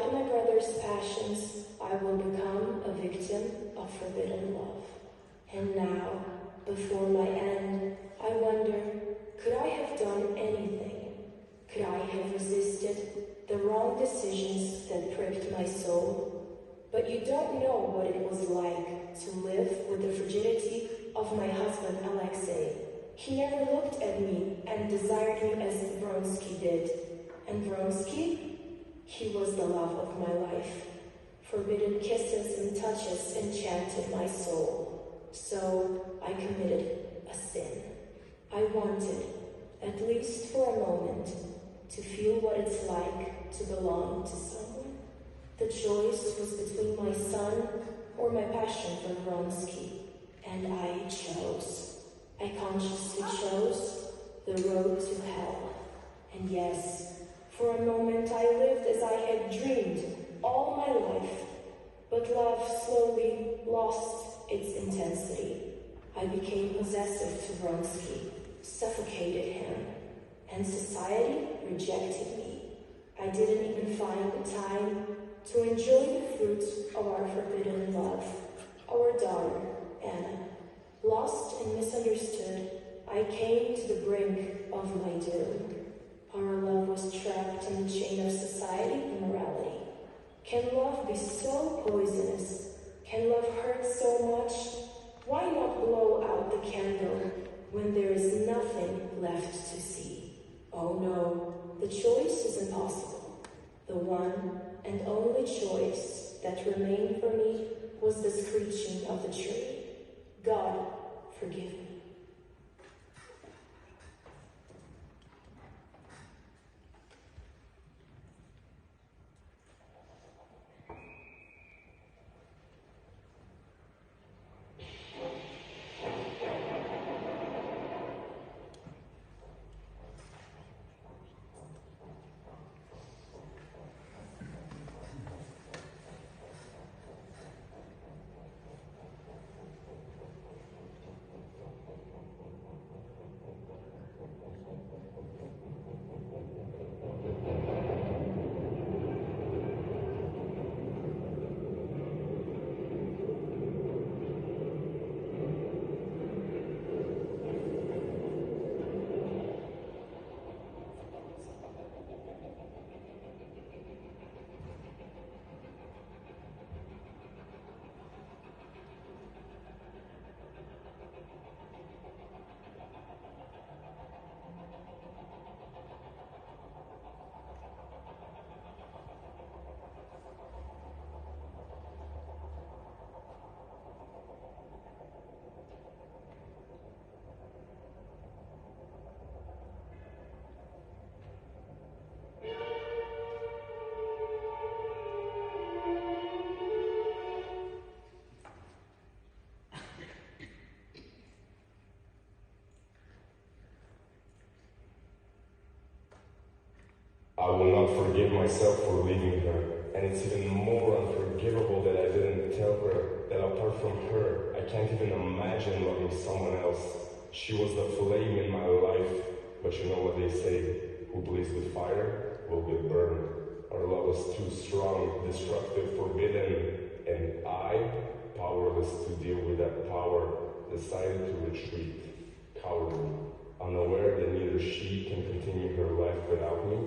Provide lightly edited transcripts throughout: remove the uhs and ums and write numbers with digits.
like my brother's passions, I will become a victim of forbidden love. And now, before my end, I wonder, could I have done anything? Could I have resisted the wrong decisions that pricked my soul? But you don't know what it was like to live with the frigidity of my husband Alexei. He never looked at me and desired me as Vronsky did. And Vronsky? He was the love of my life. Forbidden kisses and touches enchanted my soul. So I committed a sin. I wanted, at least for a moment, to feel what it's like to belong to someone. The choice was between my son or my passion for Vronsky, and I chose. I consciously chose the road to hell. And yes, for a moment I lived as I had dreamed all my life, but love slowly lost its intensity. I became possessive to Vronsky, suffocated him, and society rejected me. I didn't even find the time to enjoy the fruits of our forbidden love. Our daughter, Anna, lost and misunderstood, I came to the brink of my doom. Our love was trapped in the chain of society and morality. Can love be so poisonous? Can love hurt so much? Why not blow out the candle when there is nothing left to see? Oh no, the choice is impossible. The one and only choice that remained for me was the screeching of the tree. God, forgive me. I will not forgive myself for leaving her, and it's even more unforgivable that I didn't tell her that apart from her, I can't even imagine loving someone else. She was the flame in my life, but you know what they say, who plays with fire will get burned. Our love was too strong, destructive, forbidden, and I, powerless to deal with that power, decided to retreat, cowardly, unaware that neither she can continue her life without me,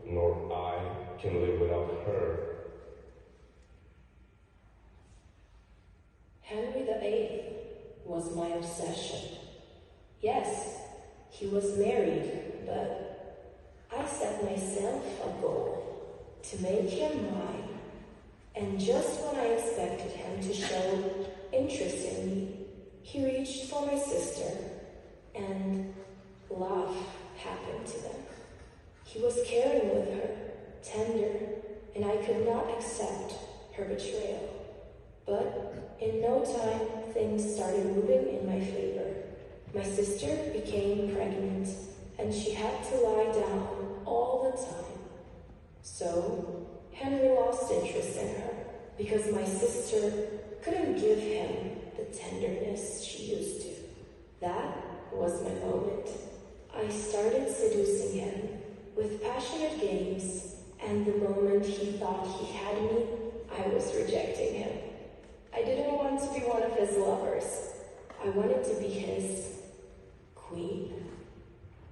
nor I can live without her. Henry VIII was my obsession. Yes, he was married, but I set myself a goal to make him mine. And just when I expected him to show interest in me, he reached for my sister, and love happened to them. He was caring with her, tender, and I could not accept her betrayal. But in no time, things started moving in my favor. My sister became pregnant, and she had to lie down all the time. So Henry lost interest in her because my sister couldn't give him the tenderness she used to. That was my moment. I started seducing him with passionate games, and the moment he thought thought he had me, I was rejecting him. I didn't want to be one of his lovers. I wanted to be his queen.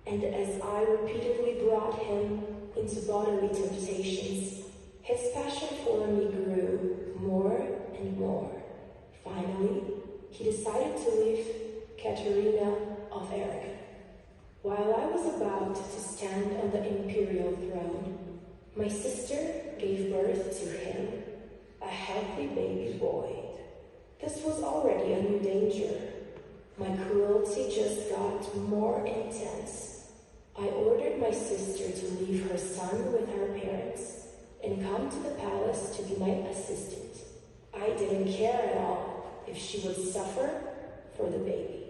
And as I repeatedly brought him into bodily temptations, his passion for me grew more and more. Finally, he decided to leave Katerina of Aragon. While I was about to stand on the imperial throne, my sister gave birth to him, a healthy baby boy. This was already a new danger. My cruelty just got more intense. I ordered my sister to leave her son with her parents and come to the palace to be my assistant. I didn't care at all if she would suffer for the baby.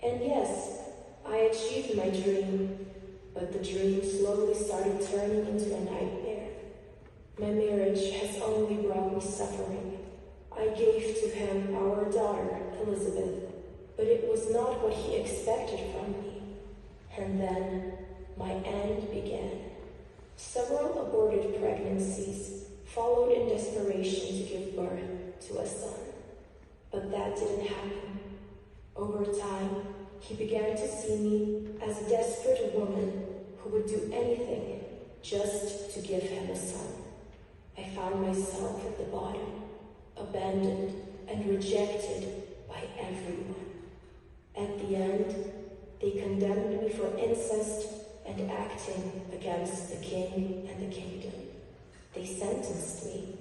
And yes, I achieved my dream, but the dream slowly started turning into a nightmare. My marriage has only brought me suffering. I gave to him our daughter, Elizabeth, but it was not what he expected from me. And then my end began. Several aborted pregnancies followed in desperation to give birth to a son. But that didn't happen. Over time, he began to see me as a desperate woman who would do anything just to give him a son. I found myself at the bottom, abandoned and rejected by everyone. At the end, they condemned me for incest and acting against the king and the kingdom. They sentenced me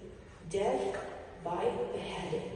death by beheading.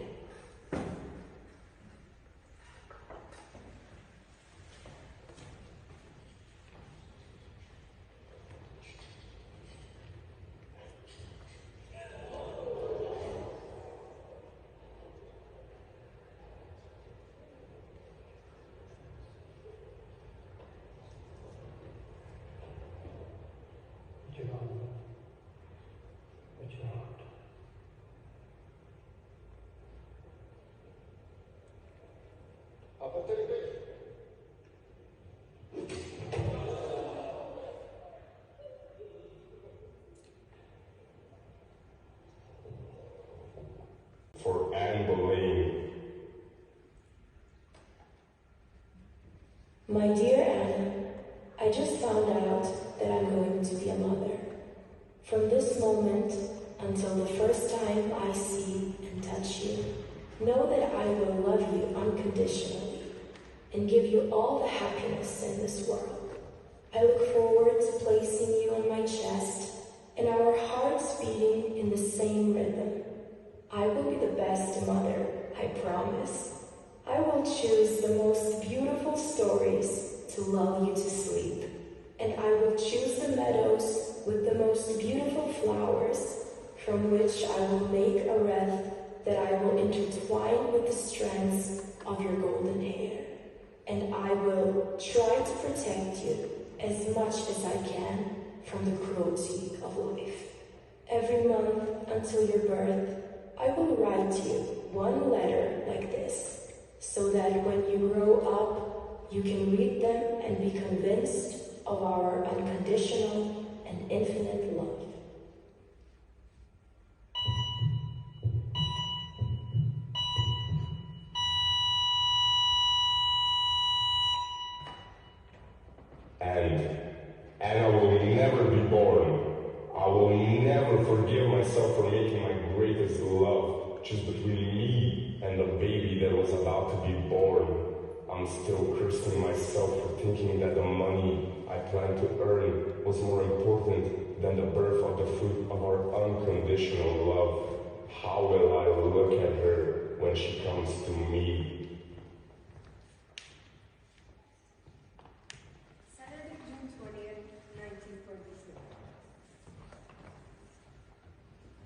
For Anne Boleyn. My dear Anna, I just found out that I'm going to be a mother. From this moment until the first time I see and touch you, know that I will love you unconditionally and give you all the happiness in this world. I look forward to placing you on my chest and our hearts beating in the same rhythm. I will be the best mother, I promise. I will choose the most beautiful stories to lull you to sleep, and I will choose the meadows with the most beautiful flowers, from which I will make a wreath that I will intertwine with the strands of your golden hair. And I will try to protect you as much as I can from the cruelty of life. Every month until your birth, I will write you one letter like this, so that when you grow up, you can read them and be convinced of our unconditional and infinite love. And Anna will never be born. I will never forgive myself for making my greatest love just between me and the baby that was about to be born. I'm still cursing myself for thinking that the money I planned to earn was more important than the birth of the fruit of our unconditional love. How will I look at her when she comes to me? Saturday, June 20th, 1946.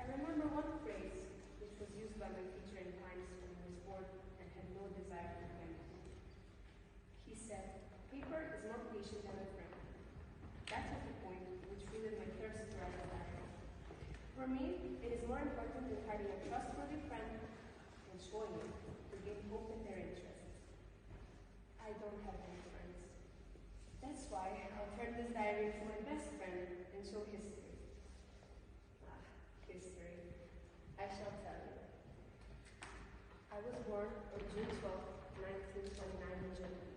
I remember one phrase which was used by my teacher in times when I was bored and had no desire to do anything. He said, "Paper is more patient than a friend." That was the point which fueled my thirst to write a diary. For me, it is more important than finding a trustworthy friend and showing it to gain hope in their interests. I don't have any friends. That's why I'll turn this diary to my best friend and show history. I was born on June 12, 1929 in Germany.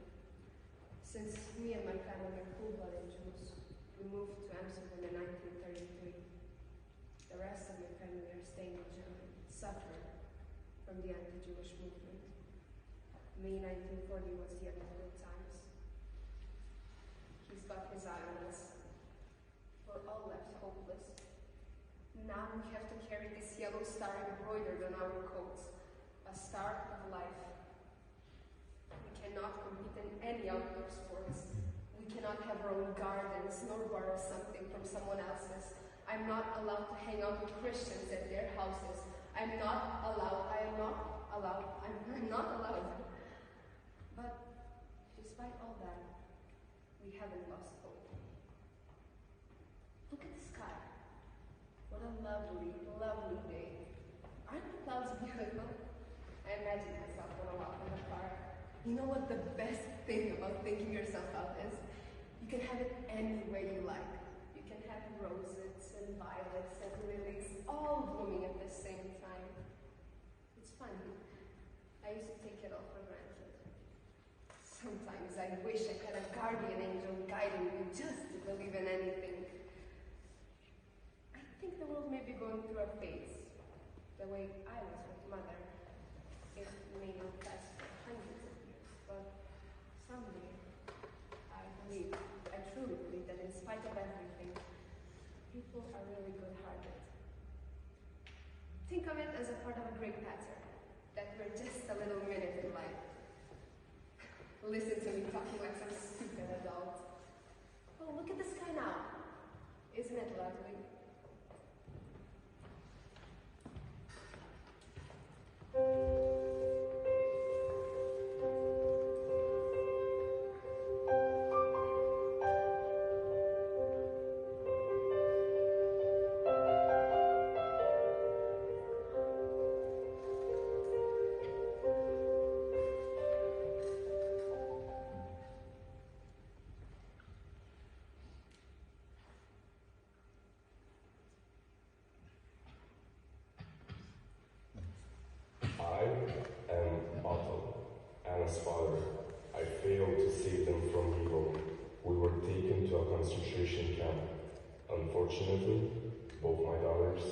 Since me and my family are full-blooded Jews, we moved to Amsterdam in 1933. The rest of my family are staying in Germany, suffering from the anti-Jewish movement. May 1940 was the end of good times. He's got his eye on us. We're all left hopeless. Now we have to carry this yellow star embroidered on our coats, a star of life. We cannot compete in any outdoor sports. We cannot have our own gardens, nor borrow something from someone else's. I'm not allowed to hang out with Christians at their houses. I'm not allowed. But despite all that, we haven't lost hope. Look at the sky. What a lovely, lovely day. Aren't the clouds beautiful? I imagine myself on a walk in the park. You know what the best thing about thinking yourself out is? You can have it any way you like. You can have roses and violets and lilies all blooming at the same time. It's funny. I used to take it all for granted. Sometimes I wish I had a guardian angel guiding me just to believe in anything. I think the world may be going through a phase, the way I was with Mother. It may not last for hundreds of years, but someday, I truly believe that in spite of everything, people are really good-hearted. Think of it as a part of a great pattern, that we're just a little minute in life. Listen to me talking like some stupid adult. Oh, look at the sky now. Isn't it lovely? Anna's father. I failed to save them from evil. We were taken to a concentration camp. Unfortunately, both my daughters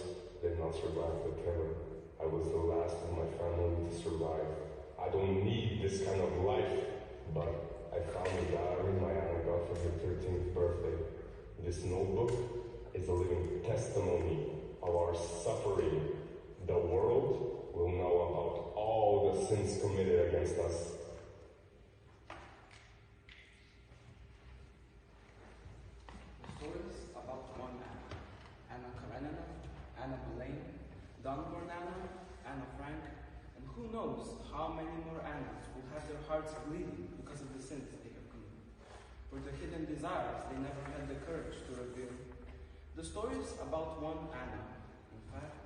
did not survive the terror. I was the last of my family to survive. I don't need this kind of life, but I found a diary my Anna got for her 13th birthday. This notebook is a living testimony of our suffering. The world will know about all the sins committed against us. Stories about one Anna. Anna Karenina, Anna Boleyn, Dunbar Anna, Anna Frank, and who knows how many more Annas will have their hearts bleeding because of the sins they have committed. For the hidden desires they never had the courage to reveal. The stories about one Anna, in fact,